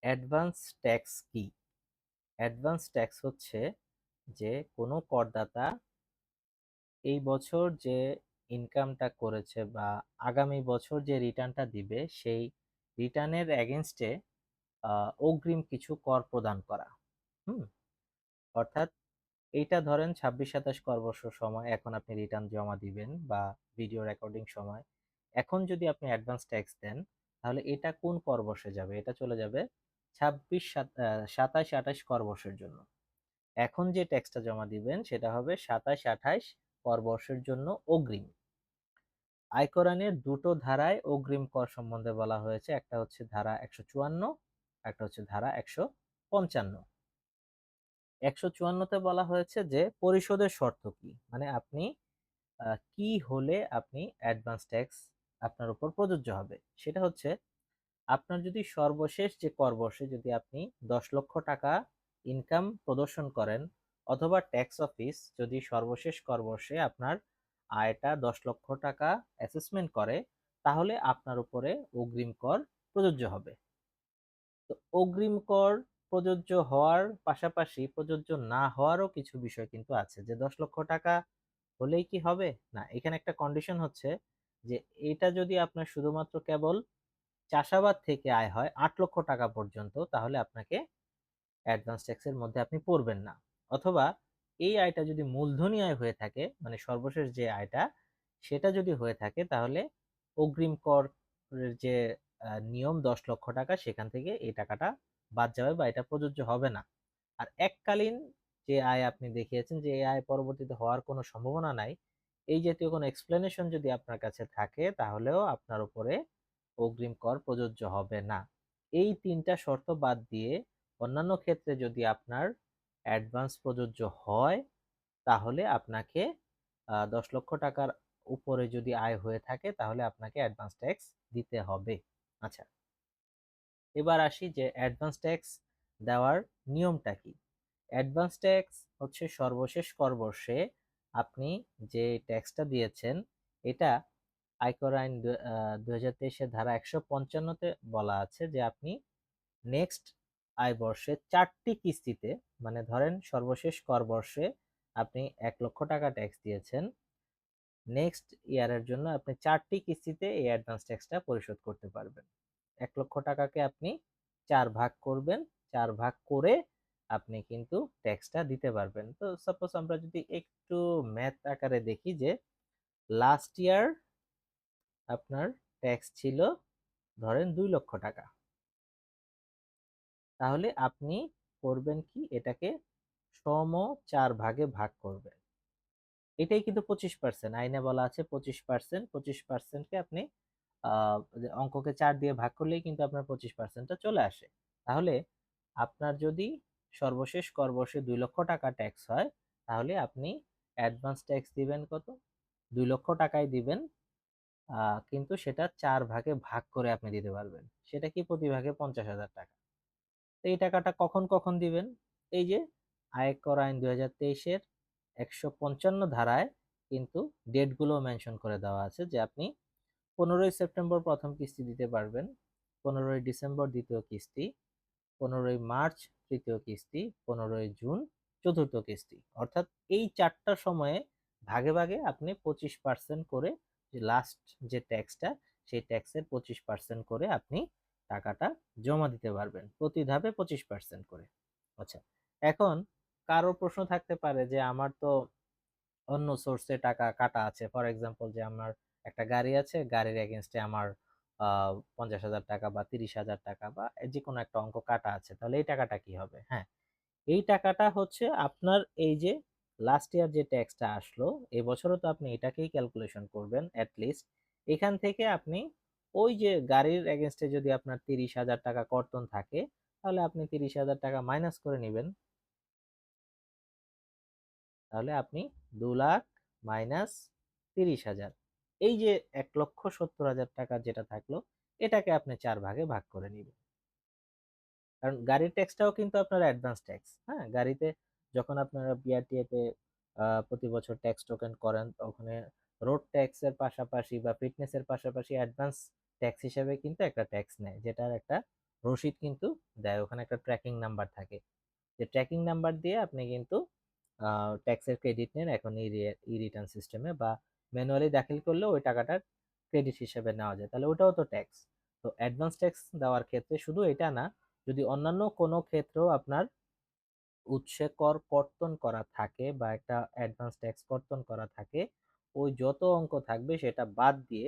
Advance tax কি? Advance tax হচ্ছে যে কোনো করদাতা এই বছর যে ইনকামটা করেছে বা আগামী বছর যে রিটার্নটা দিবে সেই রিটার্নের এগেনস্টে অগ্রিম কিছু কর প্রদান করা। হুম অর্থাৎ এইটা ধরেন 26-27 কর বছর সময় এখন আপনি রিটার্ন জমা দিবেন বা ভিডিও রেকর্ডিং সময় এখন যদি আপনি অ্যাডভান্স ট্যাক্স দেন তাহলে এটা কোন কর বর্ষে যাবে? এটা চলে যাবে 27-28 কর বর্ষের জন্য। এখন যে ট্যাক্সটা জমা দিবেন সেটা হবে 27-28 কর বর্ষের জন্য অগ্রিম। আয়কর আইনের দুটো ধারায় অগ্রিম কর সম্বন্ধে বলা হয়েছে, একটা হচ্ছে ধারা 154, একটা হচ্ছে ধারা 155। 154তে বলা হয়েছে যে পরিশোধের শর্ত কি, মানে আপনি কি হলে আপনি অ্যাডভান্স ট্যাক্স আপনার উপর প্রযোজ্য হবে। সেটা হচ্ছে আপনার যদি সর্বশেষ যে কর বর্ষে যদি আপনি 10 লক্ষ টাকা ইনকাম প্রদর্শন করেন অথবা ট্যাক্স অফিস যদি সর্বশেষ কর বর্ষে আপনার আয়টা 10 লক্ষ টাকা অ্যাসেসমেন্ট করে তাহলে আপনার উপরে অগ্রিম কর প্রযোজ্য হবে। তো অগ্রিম কর প্রযোজ্য হওয়ার পাশাপাশি প্রযোজ্য না হওয়ারও কিছু বিষয় কিন্তু আছে, যে 10 লক্ষ টাকা হলেই কি হবে না, এখানে একটা কন্ডিশন হচ্ছে যে এটা যদি আপনার শুধুমাত্র কেবল চাষাবাদ থেকে আয় হয় 8 লক্ষ টাকা পর্যন্ত তাহলে আপনাকে অ্যাডভান্স ট্যাক্সের মধ্যে আপনি পড়বেন না। অথবা এই আয়টা যদি মূলধনী আয় হয়ে থাকে, মানে সর্বশেষ যে আয়টা সেটা যদি হয়ে থাকে তাহলে অগ্রিম কর যে নিয়ম 10 লক্ষ টাকা সেখান থেকে এই টাকাটা বাদ যাবে বা এটা প্রযোজ্য হবে না। আর এককালীন যে আয় আপনি দেখিয়েছেন যে এই আয় পরবর্তীতে হওয়ার কোনো সম্ভাবনা নাই, এই জাতীয় কোনো এক্সপ্লেনেশন যদি আপনার কাছে থাকে তাহলেও আপনার উপরে অগ্রিম কর প্রযোজ্য হবে না। এই তিনটা শর্ত বাদ দিয়ে অন্যান্য ক্ষেত্রে যদি আপনার অ্যাডভান্স প্রযোজ্য হয় তাহলে আপনাকে 10 লক্ষ টাকার উপরে যদি আয় হয়ে থাকে তাহলে আপনাকে অ্যাডভান্স ট্যাক্স দিতে হবে। আচ্ছা, এবার আসি যে অ্যাডভান্স ট্যাক্স দেওয়ার নিয়মটা কি। অ্যাডভান্স ট্যাক্স হচ্ছে সর্বশেষ কর বর্ষে আপনি যে ট্যাক্সটা দিয়েছেন এটা আয়কর আইন 2023-এর ধারা 155-তে বলা আছে যে আপনি নেক্সট আয় বর্ষে 4টি কিস্তিতে, মানে ধরেন সর্বশেষ কর বর্ষে আপনি 1 লক্ষ টাকা ট্যাক্স দিয়েছেন, নেক্সট ইয়ারের জন্য আপনি 4টি কিস্তিতে এই অ্যাডভান্স ট্যাক্সটা পরিশোধ করতে পারবেন। 1 লক্ষ টাকাকে আপনি 4 ভাগ করবেন, 4 ভাগ করে আপনি কিন্তু ট্যাক্সটা দিতে পারবেন। তো সাপোজ আমরা যদি একটু ম্যাথ আকারে দেখি যে লাস্ট ইয়ার আপনার ট্যাক্স ছিল ধরেন 2 লক্ষ টাকা, তাহলে আপনি করবেন কি এটাকে সম 4 ভাগে ভাগ করবেন। এটাই কিন্তু 25%, আইনে বলা আছে 25%, 25%কে আপনি অঙ্ককে 4 দিয়ে ভাগ করলেই কিন্তু আপনার 25%টা চলে আসে। তাহলে আপনার যদি সর্বশেষ কর বর্ষে 2 লক্ষ টাকা ট্যাক্স হয় তাহলে আপনি অ্যাডভান্স ট্যাক্স দিবেন কত? 2 লক্ষ টাকাই দিবেন, কিন্তু সেটা 4 ভাগে ভাগ করে আপনি দিতে পারবেন। সেটা কি? প্রতি ভাগে 50,000 টাকা। তো এই টাকাটা কখন কখন দিবেন? এই যে আয়কর আইন 2023-এর 155 ধারায় কিন্তু ডেটগুলো মেনশন করে দেওয়া আছে যে আপনি 15ই সেপ্টেম্বর প্রথম কিস্তি দিতে পারবেন, 15ই ডিসেম্বর দ্বিতীয় কিস্তি, 15ই মার্চ তৃতীয় কিস্তি, 15ই জুন চতুর্থ কিস্তি। অর্থাৎ এই 4টা সময়ে ভাগে ভাগে আপনি 25% করে যে লাস্ট যে ট্যাক্সটা সেই ট্যাক্সের 25% করে আপনি টাকাটা জমা দিতে পারবেন, প্রতি ধাপে 25% করে। আচ্ছা, এখন কারো প্রশ্ন থাকতে পারে যে আমার তো অন্য সোর্সে টাকা কাটা আছে, ফর এক্সাম্পল যে আমার একটা গাড়ি আছে, গাড়ির এগেনস্টে আমার 50,000 টাকা বা 30,000 টাকা বা যে কোনো একটা অঙ্ক কাটা আছে, তাহলে এই টাকাটা কি হবে? হ্যাঁ, এই টাকাটা হচ্ছে আপনার এই যে লাস্ট ইয়ার যে ট্যাক্সটা আসলো এবছরও তো আপনি এটাকেই ক্যালকুলেশন করবেন অ্যাটলিস্ট। এখান থেকে আপনি ওই যে গাড়ির এগেনস্টে যদি আপনার 30,000 টাকা কর্তন থাকে তাহলে আপনি 30,000 টাকা মাইনাস করে নেবেন, তাহলে আপনি 2 লাখ মাইনাস 30,000, এই যে 1,70,000 টাকা যেটা থাকলো এটাকে আপনি 4 ভাগে ভাগ করে নিবেন। কারণ গাড়ির ট্যাক্সটাও কিন্তু আপনার অ্যাডভান্স ট্যাক্স। হ্যাঁ, গাড়িতে যখন আপনারা বিআরটিএ তে প্রতি বছর ট্যাক্স টোকেন করেন ওখানে রোড ট্যাক্সের পাশাপাশি বা ফিটনেসের পাশাপাশি অ্যাডভান্স ট্যাক্স হিসেবে কিন্তু একটা ট্যাক্স নেয় যেটার একটা রসিদ কিন্তু দেয়, ওখানে একটা ট্র্যাকিং নাম্বার থাকে। যে ট্র্যাকিং নাম্বার দিয়ে আপনি কিন্তু ট্যাক্সের ক্রেডিট নেন এখন ই রিটার্ন সিস্টেমে, বা ম্যানুয়ালি দাখিল করলে ওই টাকাটা ক্রেডিট হিসেবে নেওয়া যায়, তাহলে ওটাও তো ট্যাক্স। তো অ্যাডভান্স ট্যাক্স দেওয়ার ক্ষেত্রে শুধু এটা না, যদি অন্যান্য কোনো ক্ষেত্রেও আপনার উৎসে কর কর্তন করা থাকে বা একটা অ্যাডভান্স ট্যাক্স কর্তন করা থাকে, ওই যত অঙ্ক থাকবে সেটা বাদ দিয়ে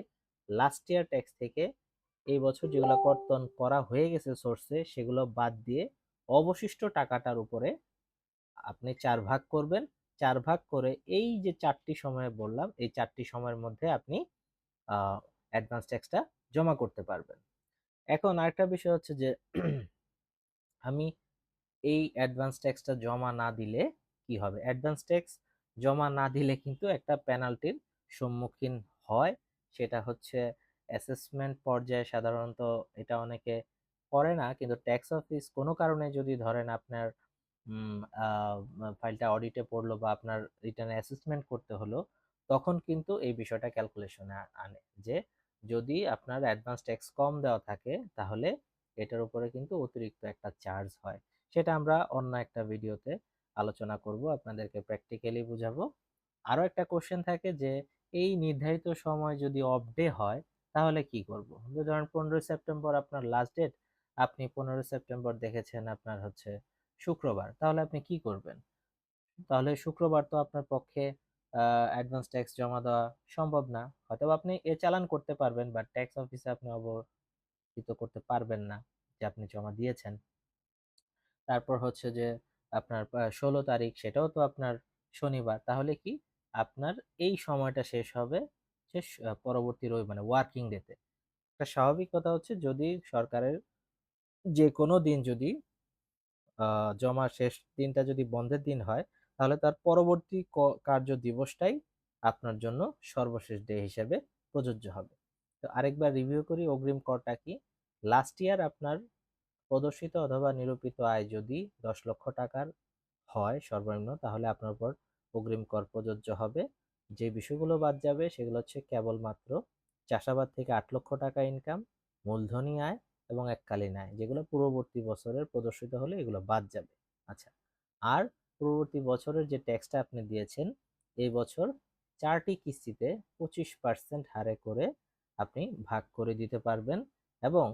লাস্ট ইয়ার ট্যাক্স থেকে এই বছর যেগুলো কর্তন করা হয়ে গেছে সোর্সে সেগুলো বাদ দিয়ে অবশিষ্ট টাকাটার উপরে আপনি 4 ভাগ করবেন। 4 ভাগ করে এই যে 4টি সময় বললাম, এই 4টি সময়ের মধ্যে আপনি অ্যাডভান্স ট্যাক্সটা জমা করতে পারবেন। এখন আরেকটা বিষয় হচ্ছে যে আমি এই অ্যাডভান্স ট্যাক্সটা জমা না দিলে কি হবে? অ্যাডভান্স ট্যাক্স জমা না দিলে কিন্তু একটা পেনাল্টির সম্মুখীন হয়। সেটা হচ্ছে অ্যাসেসমেন্ট পর্যায়ে সাধারণত এটা অনেকে করে না, কিন্তু ট্যাক্স অফিস কোনো কারণে যদি ধরেন আপনার ফাইলটা অডিটে পড়লো বা আপনার রিটার্নে অ্যাসেসমেন্ট করতে হলো, তখন কিন্তু এই বিষয়টা ক্যালকুলেশনে আনে যে যদি আপনার অ্যাডভান্স ট্যাক্স কম দেওয়া থাকে তাহলে এটার উপরে কিন্তু অতিরিক্ত একটা চার্জ হয়। সেটা আমরা অন্য একটা ভিডিওতে আলোচনা করব, আপনাদেরকে প্র্যাকটিক্যালি বুঝাবো। আরো একটা কোশ্চেন থাকে যে এই নির্ধারিত সময় যদি অফ ডে হয় তাহলে কি করব? ধরেন 15 সেপ্টেম্বর আপনার লাস্ট ডেট, আপনি 15 সেপ্টেম্বর দেখেছেন আপনার হচ্ছে শুক্রবার, তাহলে আপনি কি করবেন? তাহলে শুক্রবার তো আপনার পক্ষে অ্যাডভান্স ট্যাক্স জমা দেওয়া সম্ভব না। হয়তো আপনি চালান করতে পারবেন, বাট ট্যাক্স অফিসে আপনি অবহিত করতে পারবেন না যে আপনি জমা দিয়েছেন। তারপর হচ্ছে যে আপনার 16 তারিখ, সেটাও তো আপনার শনিবার, তাহলে কি আপনার এই সময়টা শেষ হবে শেষ পরবর্তী মানে ওয়ার্কিং ডেতে। একটা স্বাভাবিক কথা হচ্ছে যদি সরকারের যে কোনো দিন যদি জমা শেষ দিনটা যদি বন্ধের দিন হয়, তাহলে তার পরবর্তী কার্য দিবসটাই আপনার জন্য সর্বশেষ ডে হিসেবে প্রযোজ্য হবে। তো আরেকবার রিভিউ করি অগ্রিম করটা কি। লাস্ট ইয়ার আপনার প্রদর্শিত অথবা নিরূপিত আয় যদি 10 লক্ষ টাকার হয় সর্বনিম্ন, তাহলে আপনার উপর অগ্রিম কর প্রযোজ্য হবে। যে বিষয়গুলো বাদ যাবে সেগুলো হচ্ছে কেবলমাত্র চাষাবাদ থেকে 8 লক্ষ টাকা ইনকাম, মূলধনী আয় এবং এককালীন আয়, যেগুলো পূর্ববর্তী বছরের প্রদর্শিত হলে এগুলো বাদ যাবে। আচ্ছা, আর পূর্ববর্তী বছরের যে ট্যাক্সটা আপনি দিয়েছেন এই বছর 4টি কিস্তিতে 25% হারে করে আপনি ভাগ করে দিতে পারবেন। এবং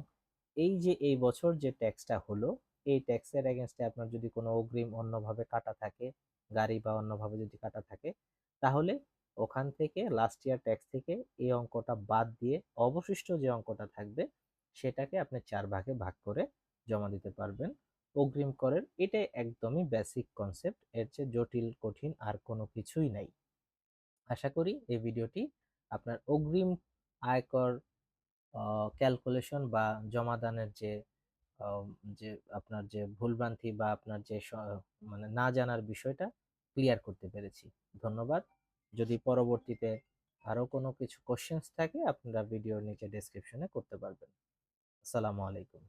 এই যে এই বছর যে ট্যাক্সটা হলো, এই ট্যাক্সের এগেনস্টে আপনার যদি কোনো অগ্রিম অন্যভাবে কাটা থাকে, গাড়ি বা অন্যভাবে যদি কাটা থাকে, তাহলে ওখান থেকে লাস্ট ইয়ার ট্যাক্স থেকে এই অঙ্কটা বাদ দিয়ে অবশিষ্ট যে অঙ্কটা থাকবে সেটাকে আপনি 4 ভাগে ভাগ করে জমা দিতে পারবেন অগ্রিম করের। এটাই একদমই বেসিক কনসেপ্ট, এর চেয়ে জটিল কঠিন আর কোনো কিছুই নাই। আশা করি এই ভিডিওটি আপনার অগ্রিম আয়কর ক্যালকুলেশন বা জমাদানের যে আম, যে আপনার যে ভুলভ্রান্তি বা আপনার যে মানে না জানার বিষয়টা ক্লিয়ার করতে পেরেছি। ধন্যবাদ। যদি পরবর্তীতে আরো কোনো কিছু কোশ্চেন্স থাকে আপনারা ভিডিওর নিচে ডেসক্রিপশনে করতে পারবেন। আসসালামু আলাইকুম।